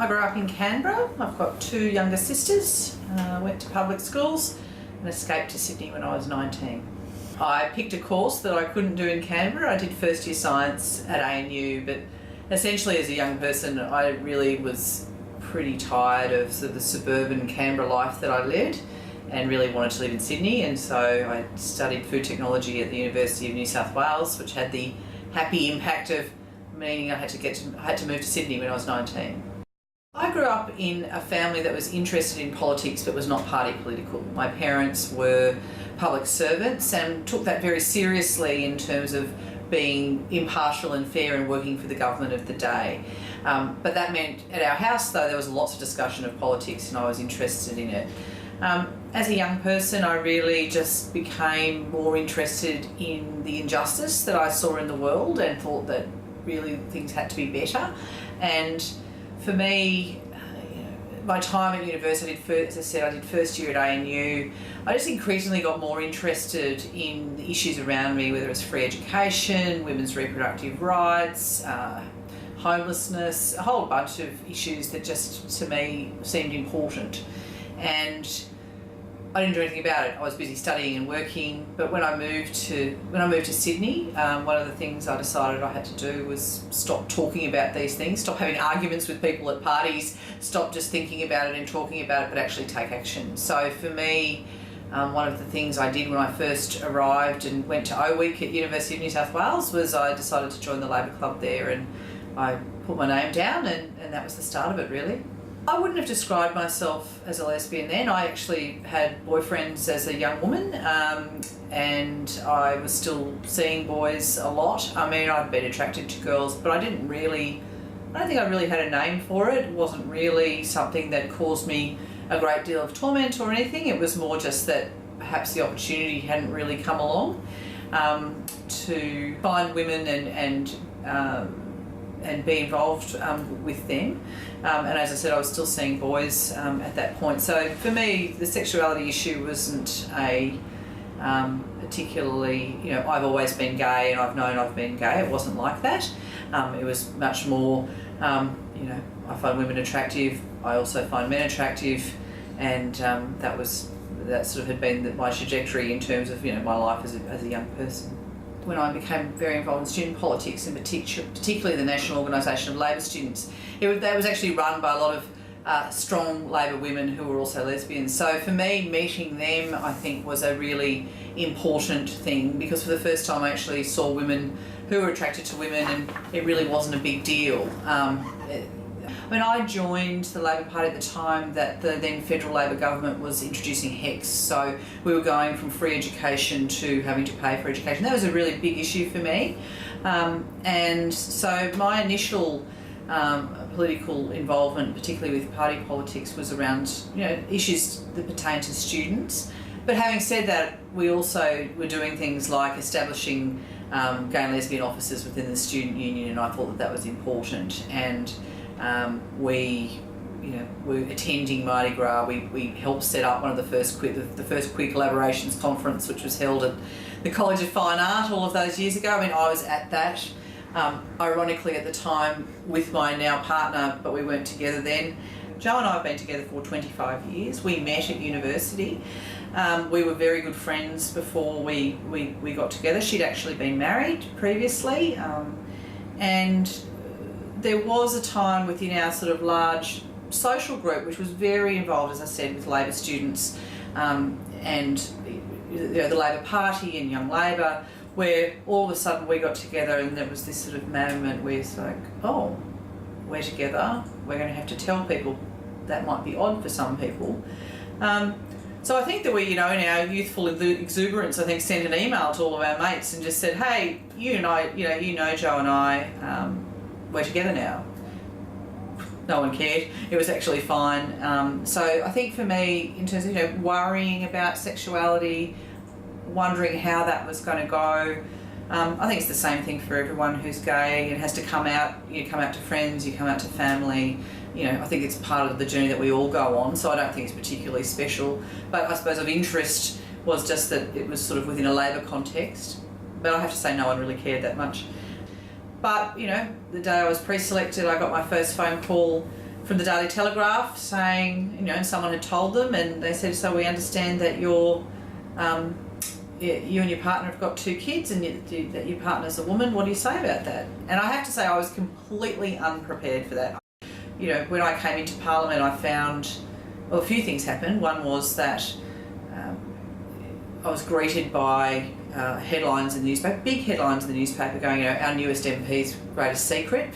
I grew up in Canberra. I've got two younger sisters, went to public schools and escaped to Sydney when I was 19. I picked a course that I couldn't do in Canberra. I did first year science at ANU, but essentially as a young person I really was pretty tired of sort of the suburban Canberra life that I led and really wanted to live in Sydney, and so I studied food technology at the University of New South Wales, which had the happy impact of meaning I had to move to Sydney when I was 19. I grew up in a family that was interested in politics but was not party political. My parents were public servants and took that very seriously in terms of being impartial and fair and working for the government of the day. But that meant at our house, though, there was lots of discussion of politics and I was interested in it. As a young person, I really just became more interested in the injustice that I saw in the world and thought that really things had to be better. And for me, my time at university, as I said, I did first year at ANU. I just increasingly got more interested in the issues around me, whether it's free education, women's reproductive rights, homelessness, a whole bunch of issues that just to me seemed important. And I didn't do anything about it. I was busy studying and working, but when I moved to Sydney, one of the things I decided I had to do was stop talking about these things, stop having arguments with people at parties, stop just thinking about it and talking about it, but actually take action. So for me, one of the things I did when I first arrived and went to O-Week at University of New South Wales was I decided to join the Labor Club there, and I put my name down, and that was the start of it, really. I wouldn't have described myself as a lesbian then. I actually had boyfriends as a young woman, and I was still seeing boys a lot. I mean, I'd been attracted to girls, but I don't think I really had a name for it. It wasn't really something that caused me a great deal of torment or anything. It was more just that perhaps the opportunity hadn't really come along to find women and be involved with them. And as I said, I was still seeing boys at that point. So for me, the sexuality issue wasn't a particularly, I've always been gay and I've known I've been gay. It wasn't like that. It was much more, I find women attractive. I also find men attractive. And that sort of had been my trajectory in terms of, my life as a young person. When I became very involved in student politics, in particularly the National Organisation of Labor Students, that was actually run by a lot of strong Labor women who were also lesbians. So for me, meeting them, I think, was a really important thing, because for the first time I actually saw women who were attracted to women, and it really wasn't a big deal. When I joined the Labor Party at the time that the then federal Labor government was introducing HECS, so we were going from free education to having to pay for education. That was a really big issue for me. And so my initial political involvement, particularly with party politics, was around issues that pertain to students. But having said that, we also were doing things like establishing gay and lesbian officers within the student union, and I thought that was important. And we were attending Mardi Gras. We helped set up one of the first queer collaborations conference, which was held at the College of Fine Art all of those years ago. I mean, I was at that, ironically at the time, with my now partner, but we weren't together then. Jo and I have been together for 25 years. We met at university. We were very good friends before we got together. She'd actually been married previously, and there was a time within our sort of large social group which was very involved, as I said, with Labor students and the Labor Party and Young Labor, where all of a sudden we got together and there was this sort of moment where it's like, oh, we're together, we're going to have to tell people. That might be odd for some people. So I think that we, in our youthful exuberance, I think sent an email to all of our mates and just said, hey, you and I, Jo and I, we're together now. No one cared. It was actually fine. So I think for me, in terms of worrying about sexuality, wondering how that was going to go, I think it's the same thing for everyone who's gay and has to come out. You come out to friends, you come out to family. I think it's part of the journey that we all go on. So I don't think it's particularly special. But I suppose of interest was just that it was sort of within a Labor context. But I have to say, no one really cared that much. But, the day I was pre-selected, I got my first phone call from the Daily Telegraph saying, you know, someone had told them, and they said, so we understand that you and your partner have got 2 kids and that your partner's a woman. What do you say about that? And I have to say I was completely unprepared for that. You know, when I came into Parliament, I found, well, a few things happened. One was that I was greeted by headlines in the newspaper, big headlines in the newspaper going, you know, our newest MP's greatest secret.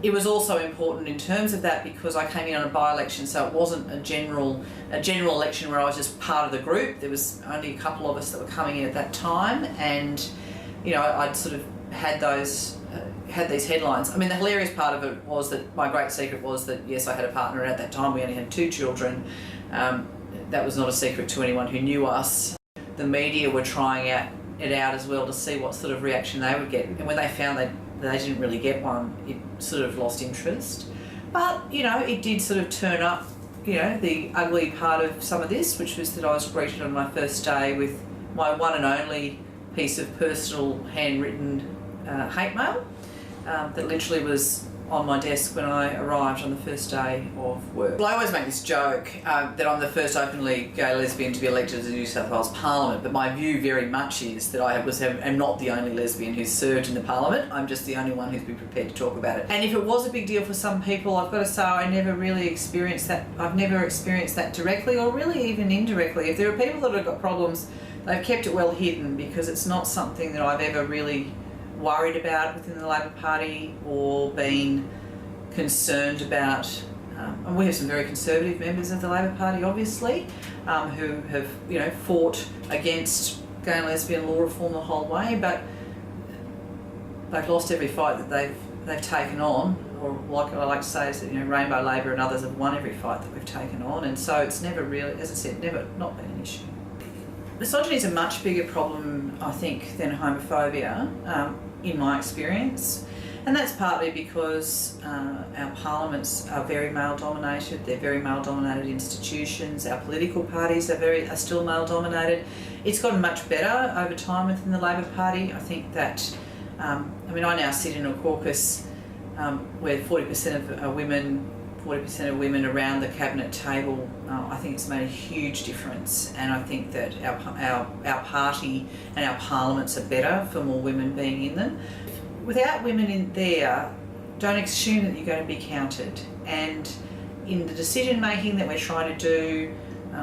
It was also important in terms of that because I came in on a by-election, so it wasn't a general election where I was just part of the group. There was only a couple of us that were coming in at that time, and you know, I'd sort of had these headlines. I mean, the hilarious part of it was that my great secret was that yes, I had a partner, and at that time we only had 2 children. That was not a secret to anyone who knew us. The media were trying it out as well to see what sort of reaction they would get, and when they found they didn't really get one, it sort of lost interest. But, you know, it did sort of turn up, you know, the ugly part of some of this, which was that I was greeted on my first day with my one and only piece of personal handwritten hate mail that literally was on my desk when I arrived on the first day of work. Well, I always make this joke that I'm the first openly gay lesbian to be elected to the New South Wales Parliament, but my view very much is that I am not the only lesbian who's served in the Parliament. I'm just the only one who's been prepared to talk about it. And if it was a big deal for some people, I've got to say I never really experienced that. I've never experienced that directly or really even indirectly. If there are people that have got problems, they've kept it well hidden because it's not something that I've ever really worried about within the Labor Party or been concerned about. And we have some very conservative members of the Labor Party, obviously, who have, you know, fought against gay and lesbian law reform the whole way, but they've lost every fight that they've taken on, or like I like to say is that, you know, Rainbow Labor and others have won every fight that we've taken on, and so it's never really, as I said, not been an issue. Misogyny is a much bigger problem, I think, than homophobia, in my experience. And that's partly because our parliaments are very male-dominated. They're very male-dominated institutions. Our political parties are still male-dominated. It's gotten much better over time within the Labor Party. I think that, I mean, I now sit in a caucus where 40% of women around the cabinet table. I think it's made a huge difference, and I think that our party and our parliaments are better for more women being in them. Without women in there, don't assume that you're going to be counted. And in the decision making that we're trying to do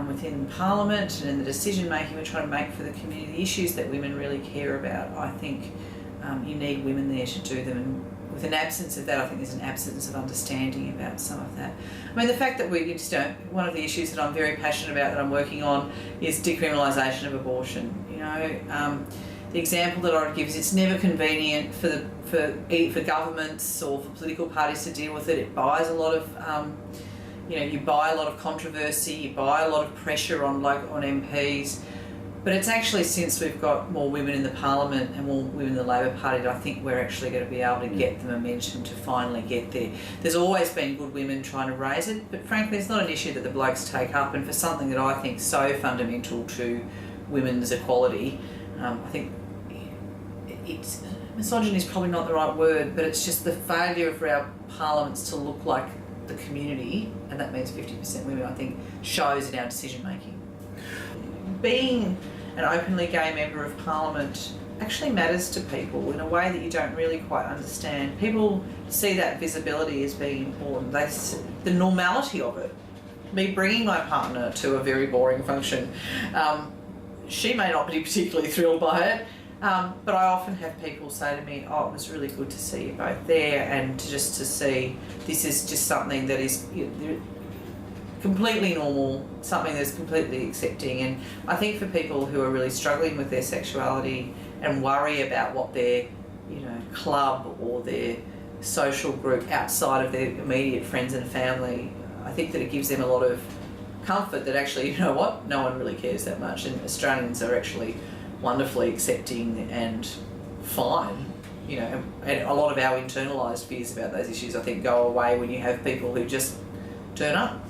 within Parliament and in the decision making we're trying to make for the community, the issues that women really care about, I think you need women there to do them. And with an absence of that, I think there's an absence of understanding about some of that. I mean, the fact that we just don't, one of the issues that I'm very passionate about, that I'm working on, is decriminalisation of abortion. You know, the example that I would give is it's never convenient for governments or for political parties to deal with it. It buys a lot of, you buy a lot of controversy, you buy a lot of pressure on MPs. But it's actually, since we've got more women in the Parliament and more women in the Labor Party, that I think we're actually going to be able to get the momentum to finally get there. There's always been good women trying to raise it, but frankly it's not an issue that the blokes take up, and for something that I think is so fundamental to women's equality, I think misogyny is probably not the right word, but it's just the failure for our parliaments to look like the community, and that means 50% women, I think, shows in our decision making. Being an openly gay member of Parliament actually matters to people in a way that you don't really quite understand. People see that visibility as being important. The normality of it. Me bringing my partner to a very boring function, she may not be particularly thrilled by it, but I often have people say to me, oh, it was really good to see you both there, and to see this is just something that is completely normal, something that's completely accepting. And I think for people who are really struggling with their sexuality and worry about what their club or their social group outside of their immediate friends and family, I think that it gives them a lot of comfort that actually, you know what, no one really cares that much, and Australians are actually wonderfully accepting and fine. And a lot of our internalised fears about those issues, I think, go away when you have people who just turn up.